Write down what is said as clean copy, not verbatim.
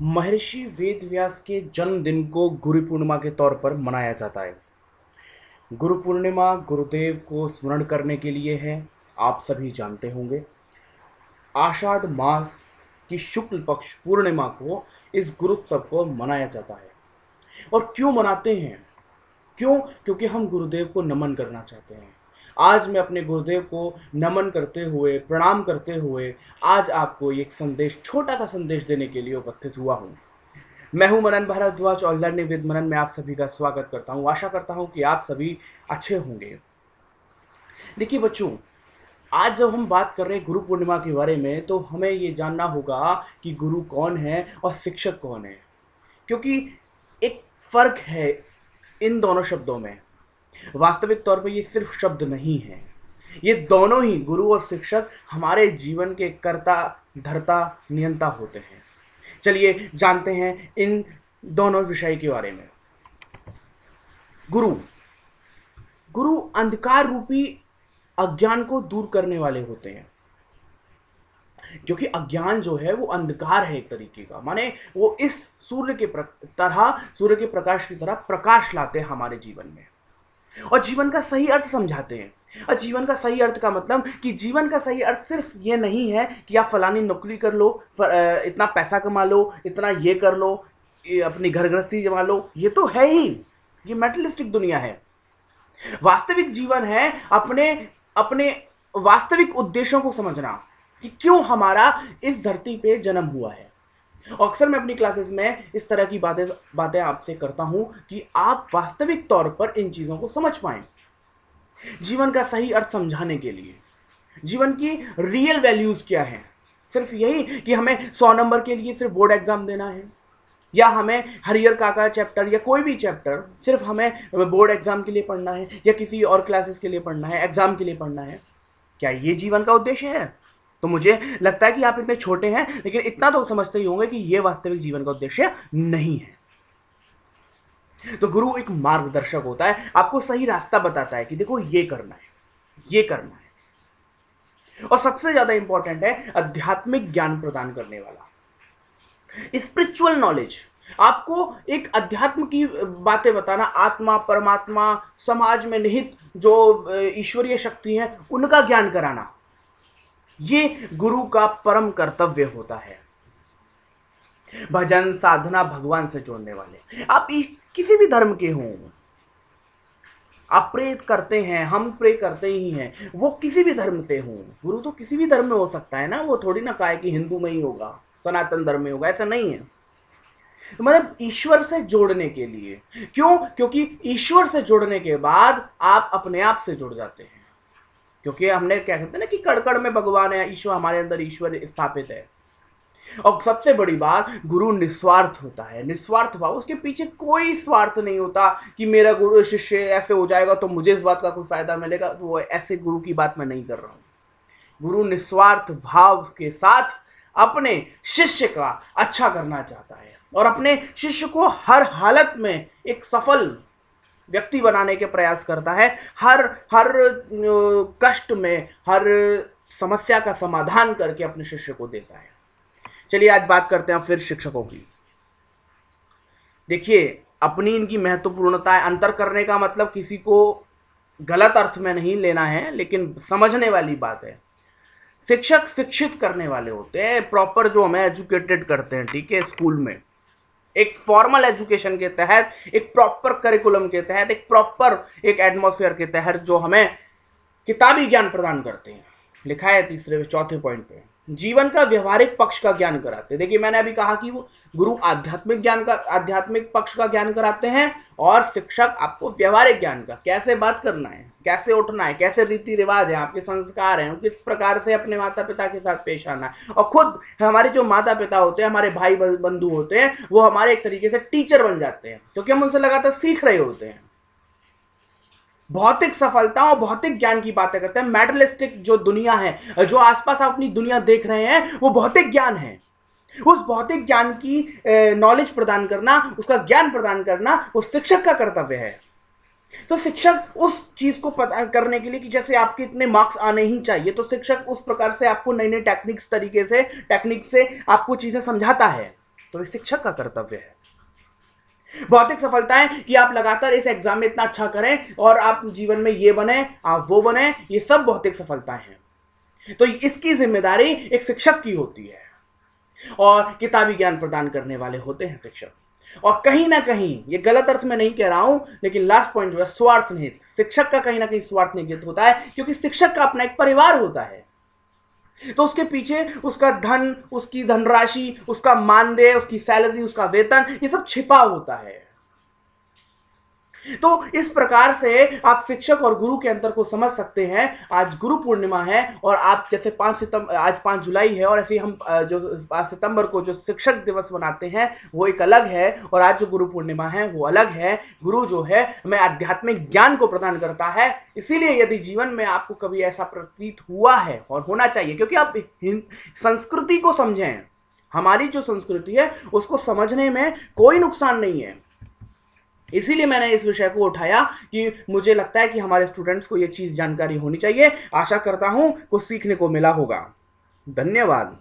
महर्षि वेदव्यास के जन्मदिन को गुरु पूर्णिमा के तौर पर मनाया जाता है। गुरु पूर्णिमा गुरुदेव को स्मरण करने के लिए है। आप सभी जानते होंगे, आषाढ़ मास की शुक्ल पक्ष पूर्णिमा को इस गुरुत्सव को मनाया जाता है। और क्यों मनाते हैं? क्यों? क्योंकि हम गुरुदेव को नमन करना चाहते हैं। आज मैं अपने गुरुदेव को नमन करते हुए, प्रणाम करते हुए आज आपको एक संदेश, छोटा सा संदेश देने के लिए उपस्थित हुआ हूँ। मैं हूं मनन भारद्वाज और लर्निंग विद मनन में आप सभी का स्वागत करता हूं। आशा करता हूं कि आप सभी अच्छे होंगे। देखिए बच्चों, आज जब हम बात कर रहे हैं गुरु पूर्णिमा के बारे में, तो हमें ये जानना होगा कि गुरु कौन है और शिक्षक कौन है, क्योंकि एक फर्क है इन दोनों शब्दों में। वास्तविक तौर पर ये सिर्फ शब्द नहीं है, ये दोनों ही, गुरु और शिक्षक, हमारे जीवन के कर्ता धर्ता नियंता होते हैं। चलिए जानते हैं इन दोनों विषय के बारे में। गुरु गुरु अंधकार रूपी अज्ञान को दूर करने वाले होते हैं, क्योंकि अज्ञान जो है वो अंधकार है एक तरीके का। माने वो इस सूर्य के प्रकाश की तरह प्रकाश लाते हैं हमारे जीवन में और जीवन का सही अर्थ समझाते हैं। और जीवन का सही अर्थ का मतलब कि जीवन का सही अर्थ सिर्फ ये नहीं है कि आप फलानी नौकरी कर लो, इतना पैसा कमा लो, इतना ये कर लो, अपनी घर गृहस्थी जमा लो। ये तो है ही, ये मेटलिस्टिक दुनिया है। वास्तविक जीवन है अपने अपने वास्तविक उद्देश्यों को समझना कि क्यों हमारा इस धरती पे जन्म हुआ है। अक्सर मैं अपनी क्लासेस में इस तरह की बातें आपसे करता हूं कि आप वास्तविक तौर पर इन चीजों को समझ पाएं। जीवन का सही अर्थ समझाने के लिए, जीवन की रियल वैल्यूज क्या है? सिर्फ यही कि हमें 100 नंबर के लिए सिर्फ बोर्ड एग्जाम देना है, या हमें हरिहर काका चैप्टर या कोई भी चैप्टर सिर्फ हमें बोर्ड एग्जाम के लिए पढ़ना है, या किसी और क्लासेस के लिए पढ़ना है, एग्जाम के लिए पढ़ना है? क्या ये जीवन का उद्देश्य है? तो मुझे लगता है कि आप इतने छोटे हैं, लेकिन इतना तो समझते ही होंगे कि यह वास्तविक जीवन का उद्देश्य नहीं है। तो गुरु एक मार्गदर्शक होता है, आपको सही रास्ता बताता है कि देखो ये करना है, ये करना है। और सबसे ज्यादा इंपॉर्टेंट है आध्यात्मिक ज्ञान प्रदान करने वाला, स्पिरिचुअल नॉलेज। आपको एक अध्यात्म की बातें बताना, आत्मा, परमात्मा, समाज में निहित जो ईश्वरीय शक्ति है उनका ज्ञान कराना, ये गुरु का परम कर्तव्य होता है। भजन साधना भगवान से जोड़ने वाले, आप किसी भी धर्म के हों, आप प्रे करते हैं, हम प्रे करते ही हैं, वो किसी भी धर्म से हों। गुरु तो किसी भी धर्म में हो सकता है ना, वो थोड़ी ना कहा है कि हिंदू में ही होगा, सनातन धर्म में होगा, ऐसा नहीं है। तो मतलब ईश्वर से जोड़ने के लिए। क्यों? क्योंकि ईश्वर से जोड़ने के बाद आप अपने आप से जुड़ जाते हैं, क्योंकि हमने क्या कहते हैं ना कि कड़ में भगवान है, ईश्वर, हमारे अंदर ईश्वर स्थापित है। और सबसे बड़ी बात, गुरु निस्वार्थ होता है। निस्वार्थ भाव, उसके पीछे कोई स्वार्थ नहीं होता कि मेरा गुरु शिष्य ऐसे हो जाएगा तो मुझे इस बात का कोई फायदा मिलेगा। वो ऐसे गुरु की बात मैं नहीं कर रहा हूं। गुरु निस्वार्थ भाव के साथ अपने शिष्य का अच्छा करना चाहता है और अपने शिष्य को हर हालत में एक सफल व्यक्ति बनाने के प्रयास करता है। हर कष्ट में, हर समस्या का समाधान करके अपने शिष्य को देता है। चलिए आज बात करते हैं फिर शिक्षकों की। देखिए, अपनी इनकी महत्वपूर्णता है। अंतर करने का मतलब किसी को गलत अर्थ में नहीं लेना है, लेकिन समझने वाली बात है। शिक्षक शिक्षित करने वाले होते हैं, प्रॉपर जो हमें एजुकेटेड करते हैं, ठीक है, स्कूल में एक फॉर्मल एजुकेशन के तहत, एक प्रॉपर करिकुलम के तहत, एक प्रॉपर एक एटमॉस्फेयर के तहत जो हमें किताबी ज्ञान प्रदान करते हैं। लिखा है चौथे पॉइंट पे, जीवन का व्यवहारिक पक्ष का ज्ञान कराते हैं। देखिए, मैंने अभी कहा कि वो गुरु आध्यात्मिक पक्ष का ज्ञान कराते हैं और शिक्षक आपको व्यवहारिक ज्ञान का, कैसे बात करना है, कैसे उठना है, कैसे रीति रिवाज है, आपके संस्कार हैं, किस प्रकार से अपने माता पिता के साथ पेश आना है। और खुद हमारे जो माता पिता होते हैं, हमारे भाई बंधु होते हैं, वो हमारे एक तरीके से टीचर बन जाते हैं, क्योंकि हम उनसे लगातार सीख रहे होते हैं। भौतिक सफलता और भौतिक ज्ञान की बातें करते हैं। मैटेरियलिस्टिक जो दुनिया है, जो आसपास आप अपनी दुनिया देख रहे हैं, वो भौतिक ज्ञान है। उस भौतिक ज्ञान की नॉलेज प्रदान करना, उसका ज्ञान प्रदान करना, वो शिक्षक का कर्तव्य है। तो शिक्षक उस चीज को पता करने के लिए कि जैसे आपके इतने मार्क्स आने ही चाहिए, तो शिक्षक उस प्रकार से आपको नई नई टेक्निक से आपको चीजें समझाता है। तो ये शिक्षक का कर्तव्य है। भौतिक सफलताएं कि आप लगातार इस एग्जाम में इतना अच्छा करें और आप जीवन में ये बने, आप वो बने, ये सब भौतिक सफलताएं हैं। तो इसकी जिम्मेदारी एक शिक्षक की होती है और किताबी ज्ञान प्रदान करने वाले होते हैं शिक्षक। और कहीं ना कहीं, ये गलत अर्थ में नहीं कह रहा हूं, लेकिन लास्ट पॉइंट जो है स्वार्थ निहित, शिक्षक का कहीं ना कहीं स्वार्थ निहित होता है, क्योंकि शिक्षक का अपना एक परिवार होता है। तो उसके पीछे उसका धन, उसकी धनराशि, उसका मानदेय, उसकी सैलरी, उसका वेतन, ये सब छिपा होता है। तो इस प्रकार से आप शिक्षक और गुरु के अंतर को समझ सकते हैं। आज गुरु पूर्णिमा है और आप जैसे आज 5 जुलाई है, और ऐसे हम जो 5 सितंबर को जो शिक्षक दिवस मनाते हैं वो एक अलग है, और आज जो गुरु पूर्णिमा है वो अलग है। गुरु जो है हमें आध्यात्मिक ज्ञान को प्रदान करता है। इसीलिए यदि जीवन में आपको कभी ऐसा प्रतीत हुआ है, और होना चाहिए, क्योंकि आप संस्कृति को समझें, हमारी जो संस्कृति है उसको समझने में कोई नुकसान नहीं है। इसीलिए मैंने इस विषय को उठाया कि मुझे लगता है कि हमारे स्टूडेंट्स को ये चीज़ जानकारी होनी चाहिए। आशा करता हूं कुछ सीखने को मिला होगा। धन्यवाद।